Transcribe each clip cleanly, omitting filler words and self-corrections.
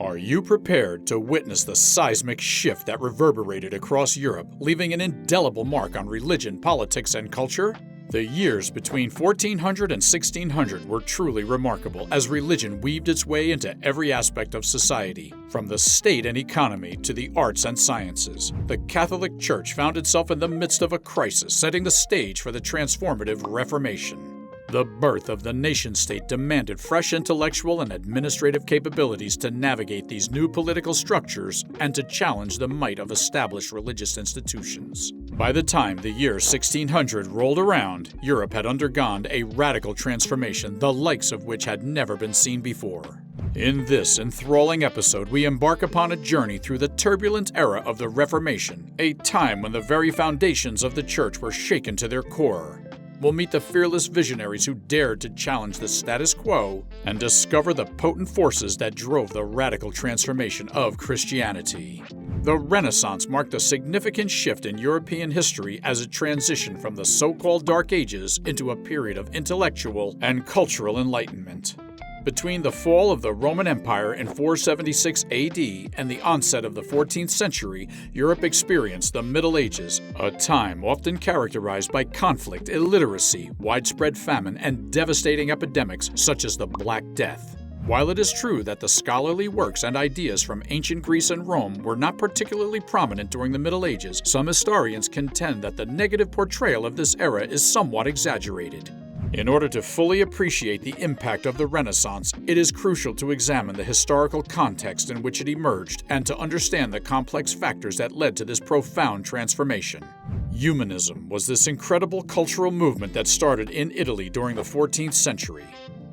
Are you prepared to witness the seismic shift that reverberated across Europe, leaving an indelible mark on religion, politics, and culture? The years between 1400 and 1600 were truly remarkable as religion weaved its way into every aspect of society, from the state and economy to the arts and sciences. The Catholic Church found itself in the midst of a crisis, setting the stage for the transformative Reformation. The birth of the nation-state demanded fresh intellectual and administrative capabilities to navigate these new political structures and to challenge the might of established religious institutions. By the time the year 1600 rolled around, Europe had undergone a radical transformation, the likes of which had never been seen before. In this enthralling episode, we embark upon a journey through the turbulent era of the Reformation, a time when the very foundations of the Church were shaken to their core. We'll meet the fearless visionaries who dared to challenge the status quo and discover the potent forces that drove the radical transformation of Christianity. The Renaissance marked a significant shift in European history as it transitioned from the so-called Dark Ages into a period of intellectual and cultural enlightenment. Between the fall of the Roman Empire in 476 AD and the onset of the 14th century, Europe experienced the Middle Ages, a time often characterized by conflict, illiteracy, widespread famine, and devastating epidemics such as the Black Death. While it is true that the scholarly works and ideas from ancient Greece and Rome were not particularly prominent during the Middle Ages, some historians contend that the negative portrayal of this era is somewhat exaggerated. In order to fully appreciate the impact of the Renaissance, it is crucial to examine the historical context in which it emerged and to understand the complex factors that led to this profound transformation. Humanism was this incredible cultural movement that started in Italy during the 14th century.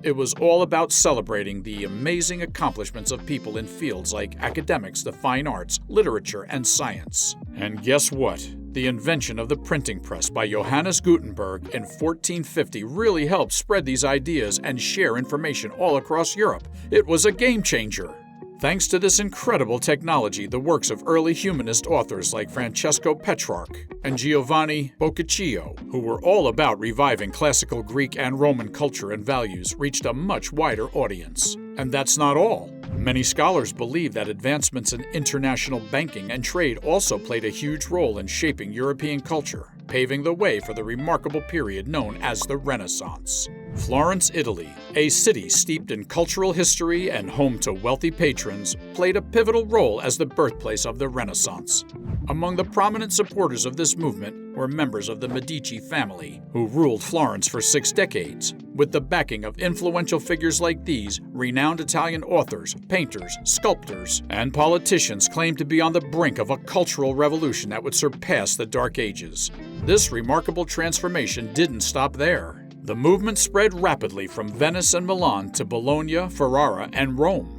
It was all about celebrating the amazing accomplishments of people in fields like academics, the fine arts, literature, and science. And guess what? The invention of the printing press by Johannes Gutenberg in 1450 really helped spread these ideas and share information all across Europe. It was a game changer. Thanks to this incredible technology, the works of early humanist authors like Francesco Petrarch and Giovanni Boccaccio, who were all about reviving classical Greek and Roman culture and values, reached a much wider audience. And that's not all. Many scholars believe that advancements in international banking and trade also played a huge role in shaping European culture, paving the way for the remarkable period known as the Renaissance. Florence, Italy, a city steeped in cultural history and home to wealthy patrons, played a pivotal role as the birthplace of the Renaissance. Among the prominent supporters of this movement were members of the Medici family, who ruled Florence for 6 decades. With the backing of influential figures like these, renowned Italian authors, painters, sculptors, and politicians claimed to be on the brink of a cultural revolution that would surpass the Dark Ages. This remarkable transformation didn't stop there. The movement spread rapidly from Venice and Milan to Bologna, Ferrara, and Rome.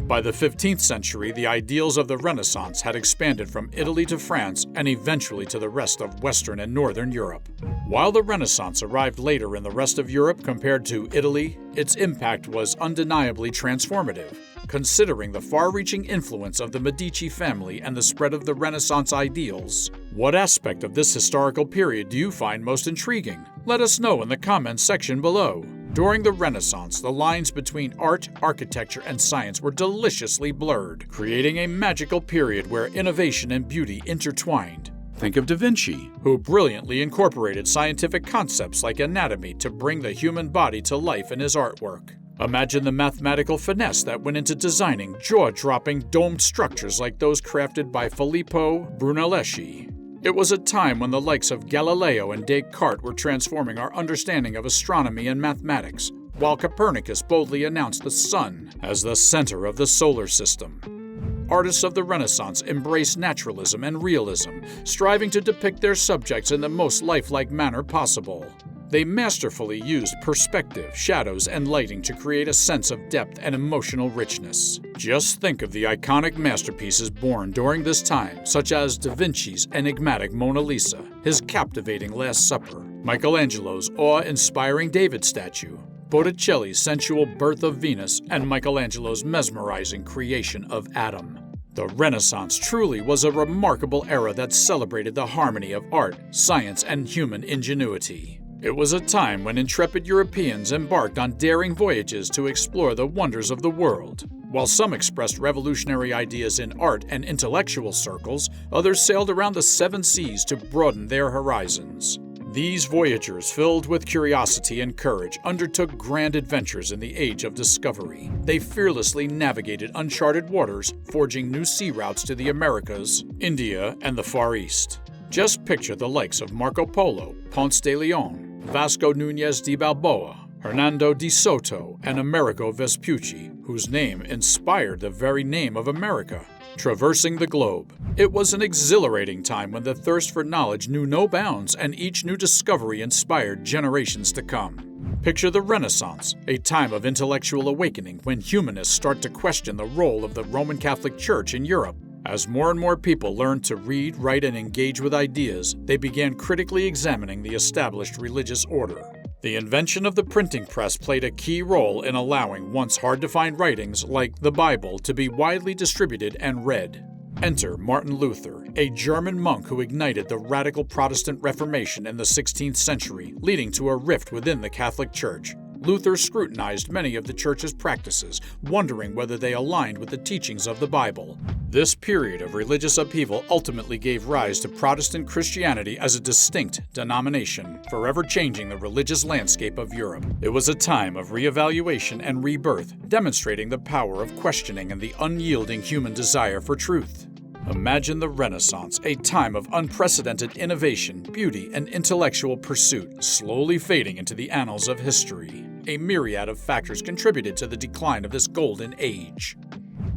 By the 15th century, the ideals of the Renaissance had expanded from Italy to France and eventually to the rest of Western and Northern Europe. While the Renaissance arrived later in the rest of Europe compared to Italy, its impact was undeniably transformative. Considering the far-reaching influence of the Medici family and the spread of the Renaissance ideals, what aspect of this historical period do you find most intriguing? Let us know in the comments section below. During the Renaissance, the lines between art, architecture, and science were deliciously blurred, creating a magical period where innovation and beauty intertwined. Think of Da Vinci, who brilliantly incorporated scientific concepts like anatomy to bring the human body to life in his artwork. Imagine the mathematical finesse that went into designing jaw-dropping domed structures like those crafted by Filippo Brunelleschi. It was a time when the likes of Galileo and Descartes were transforming our understanding of astronomy and mathematics, while Copernicus boldly announced the sun as the center of the solar system. Artists of the Renaissance embraced naturalism and realism, striving to depict their subjects in the most lifelike manner possible. They masterfully used perspective, shadows, and lighting to create a sense of depth and emotional richness. Just think of the iconic masterpieces born during this time, such as Da Vinci's enigmatic Mona Lisa, his captivating Last Supper, Michelangelo's awe-inspiring David statue, Botticelli's sensual Birth of Venus, and Michelangelo's mesmerizing creation of Adam. The Renaissance truly was a remarkable era that celebrated the harmony of art, science, and human ingenuity. It was a time when intrepid Europeans embarked on daring voyages to explore the wonders of the world. While some expressed revolutionary ideas in art and intellectual circles, others sailed around the seven seas to broaden their horizons. These voyagers, filled with curiosity and courage, undertook grand adventures in the age of discovery. They fearlessly navigated uncharted waters, forging new sea routes to the Americas, India, and the Far East. Just picture the likes of Marco Polo, Ponce de Leon, Vasco Núñez de Balboa, Hernando de Soto, and Amerigo Vespucci, whose name inspired the very name of America. Traversing the globe. It was an exhilarating time when the thirst for knowledge knew no bounds and each new discovery inspired generations to come. Picture the Renaissance, a time of intellectual awakening when humanists start to question the role of the Roman Catholic Church in Europe. As more and more people learned to read, write, and engage with ideas, they began critically examining the established religious order. The invention of the printing press played a key role in allowing once hard-to-find writings like the Bible to be widely distributed and read. Enter Martin Luther, a German monk who ignited the radical Protestant Reformation in the 16th century, leading to a rift within the Catholic Church. Luther scrutinized many of the Church's practices, wondering whether they aligned with the teachings of the Bible. This period of religious upheaval ultimately gave rise to Protestant Christianity as a distinct denomination, forever changing the religious landscape of Europe. It was a time of reevaluation and rebirth, demonstrating the power of questioning and the unyielding human desire for truth. Imagine the Renaissance, a time of unprecedented innovation, beauty, and intellectual pursuit, slowly fading into the annals of history. A myriad of factors contributed to the decline of this golden age.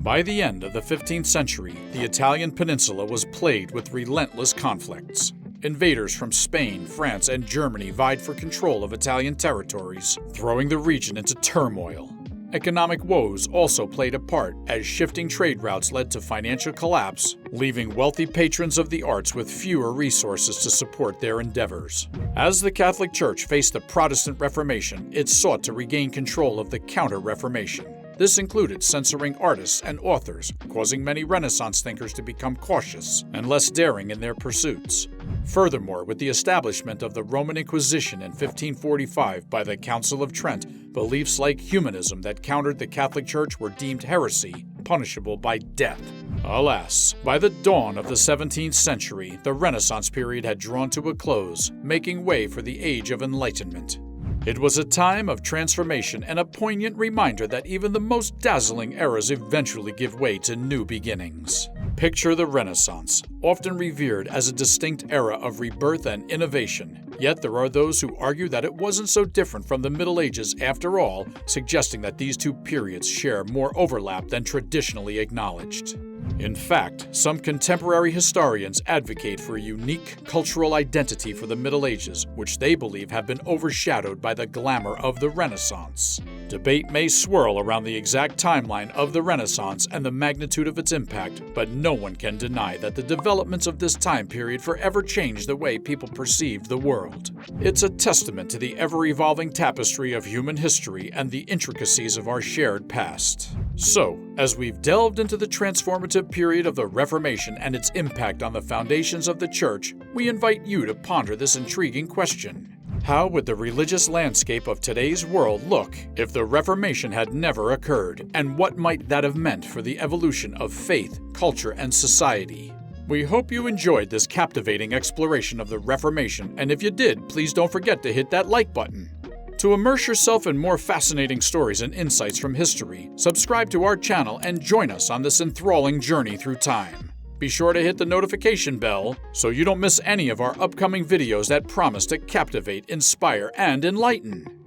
By the end of the 15th century, the Italian peninsula was plagued with relentless conflicts. Invaders from Spain, France, and Germany vied for control of Italian territories, throwing the region into turmoil. Economic woes also played a part, as shifting trade routes led to financial collapse, leaving wealthy patrons of the arts with fewer resources to support their endeavors. As the Catholic Church faced the Protestant Reformation, it sought to regain control of the Counter-Reformation. This included censoring artists and authors, causing many Renaissance thinkers to become cautious and less daring in their pursuits. Furthermore, with the establishment of the Roman Inquisition in 1545 by the Council of Trent, beliefs like humanism that countered the Catholic Church were deemed heresy, punishable by death. Alas, by the dawn of the 17th century, the Renaissance period had drawn to a close, making way for the Age of Enlightenment. It was a time of transformation and a poignant reminder that even the most dazzling eras eventually give way to new beginnings. Picture the Renaissance, often revered as a distinct era of rebirth and innovation. Yet there are those who argue that it wasn't so different from the Middle Ages after all, suggesting that these two periods share more overlap than traditionally acknowledged. In fact, some contemporary historians advocate for a unique cultural identity for the Middle Ages, which they believe have been overshadowed by the glamour of the Renaissance. Debate may swirl around the exact timeline of the Renaissance and the magnitude of its impact, but no one can deny that the developments of this time period forever changed the way people perceived the world. It's a testament to the ever-evolving tapestry of human history and the intricacies of our shared past. So, as we've delved into the transformative period of the Reformation and its impact on the foundations of the Church, we invite you to ponder this intriguing question. How would the religious landscape of today's world look if the Reformation had never occurred, and what might that have meant for the evolution of faith, culture, and society? We hope you enjoyed this captivating exploration of the Reformation, and if you did, please don't forget to hit that like button. To immerse yourself in more fascinating stories and insights from history, subscribe to our channel and join us on this enthralling journey through time. Be sure to hit the notification bell so you don't miss any of our upcoming videos that promise to captivate, inspire, and enlighten.